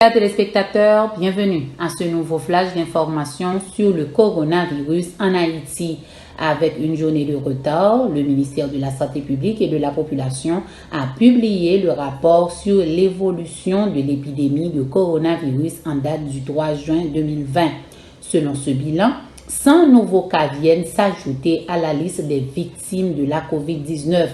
Chers téléspectateurs, bienvenue à ce nouveau flash d'information sur le coronavirus en Haïti. Avec une journée de retard, le ministère de la Santé publique et de la Population a publié le rapport sur l'évolution de l'épidémie de coronavirus en date du 3 juin 2020. Selon ce bilan, 100 nouveaux cas viennent s'ajouter à la liste des victimes de la COVID-19,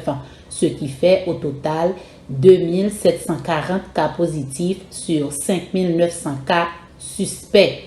ce qui fait au total 2740 cas positifs sur 5900 cas suspects.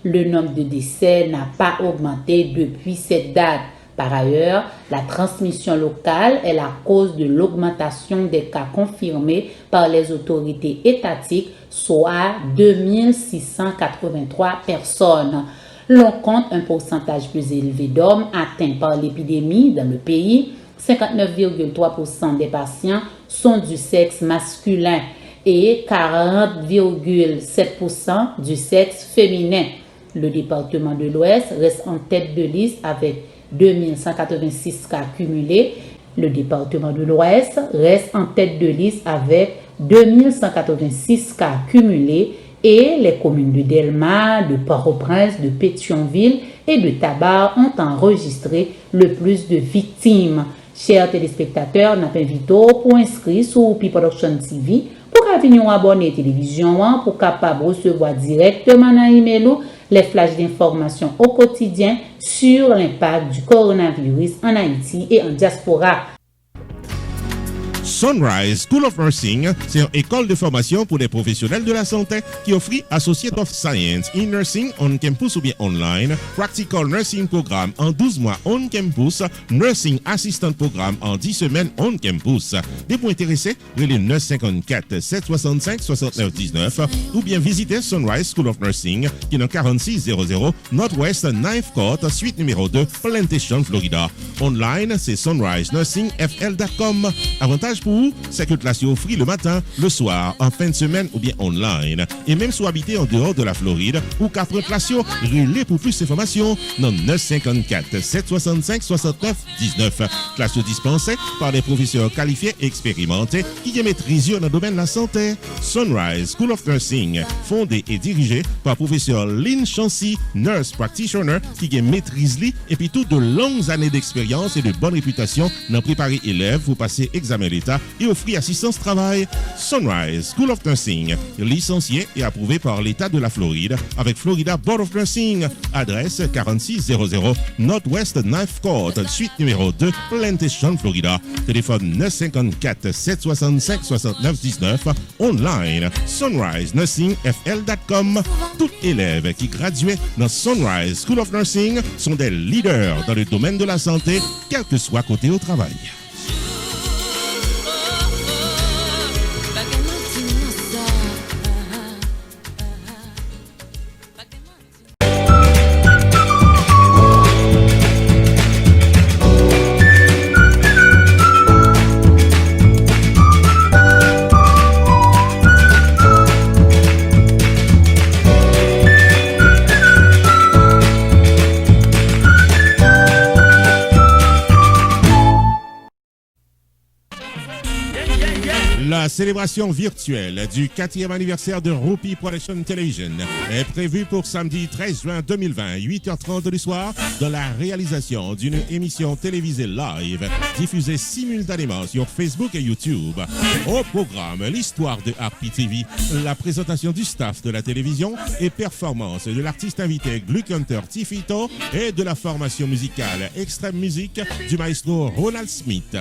Le nombre de décès n'a pas augmenté depuis cette date. Par ailleurs, la transmission locale est la cause de l'augmentation des cas confirmés par les autorités étatiques, soit 2683 personnes. L'on compte un pourcentage plus élevé d'hommes atteints par l'épidémie dans le pays. 59,3% des patients sont du sexe masculin et 40,7% du sexe féminin. Le département de l'Ouest reste en tête de liste avec 2186 cas cumulés. Le département de l'Ouest reste en tête de liste avec 2186 cas cumulés et les communes de Delma, de Port-au-Prince, de Pétionville et de Tabar ont enregistré le plus de victimes. Chers téléspectateurs, nous invitons pour inscrire sur P-Production TV pour venir abonner à la télévision pour capable recevoir directement dans email les flashs d'informations au quotidien sur l'impact du coronavirus en Haïti et en diaspora. Sunrise School of Nursing, c'est une école de formation pour les professionnels de la santé qui offre Associate of Science in Nursing on campus ou bien online, Practical Nursing Programme en 12 mois on campus, Nursing Assistant Programme en 10 semaines on campus. Des points intéressés, relais 954 765 69 19 ou bien visitez Sunrise School of Nursing qui est dans 4600 Northwest 9th Court, suite numéro 2, Plantation, Florida. Online, c'est sunrisenursingfl.com. Avantage pour vous, c'est que classe offre le matin, le soir, en fin de semaine ou bien online. Et même si vous habitez en dehors de la Floride ou qu'après classe, relais pour plus d'informations dans 954 765 69 19. Classe dispensée par des professeurs qualifiés et expérimentés qui maîtrisent dans le domaine de la santé. Sunrise School of Nursing, fondé et dirigé par professeur Lynn Chancy, nurse practitioner qui maîtrise et puis toutes de longues années d'expérience et de bonne réputation dans préparer élèves pour passer examen d'État et offrir assistance travail. Sunrise School of Nursing, licencié et approuvé par l'État de la Floride avec Florida Board of Nursing. Adresse 4600 Northwest 9th Court, suite numéro 2, Plantation, Florida. Téléphone 954 765 69 19. Online, sunrisenursingfl.com. Tout élève qui graduait dans Sunrise School of Nursing sont des leaders dans le domaine de la santé, quel que soit côté au travail. La célébration virtuelle du 4e anniversaire de Rupi Production Television est prévue pour samedi 13 juin 2020, 8h30 du soir, dans la réalisation d'une émission télévisée live diffusée simultanément sur Facebook et YouTube. Au programme, l'histoire de RPTV, la présentation du staff de la télévision et performance de l'artiste invité Gluck Hunter Tifito et de la formation musicale Extreme Music du maestro Ronald Smith.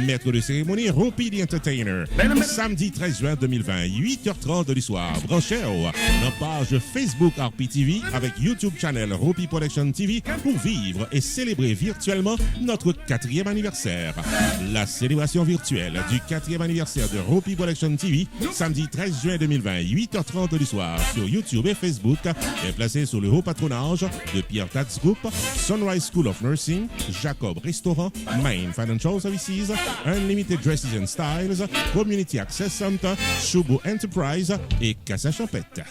Maître de cérémonie, Rupi the Entertainer. Samedi 13 juin 2020, 8h30 du soir. Branchez dans page Facebook RPTV avec YouTube channel Rupi Production TV pour vivre et célébrer virtuellement notre 4e anniversaire. La célébration virtuelle du 4e anniversaire de Rupi Production TV, samedi 13 juin 2020, 8h30 du soir sur YouTube et Facebook, est placée sous le haut patronage de Pierre Tax Group, Sunrise School of Nursing, Jacob Restaurant, Main Financial Services, Unlimited Dresses and Styles, Community Access Center, Shubo Enterprise et Casa Champette.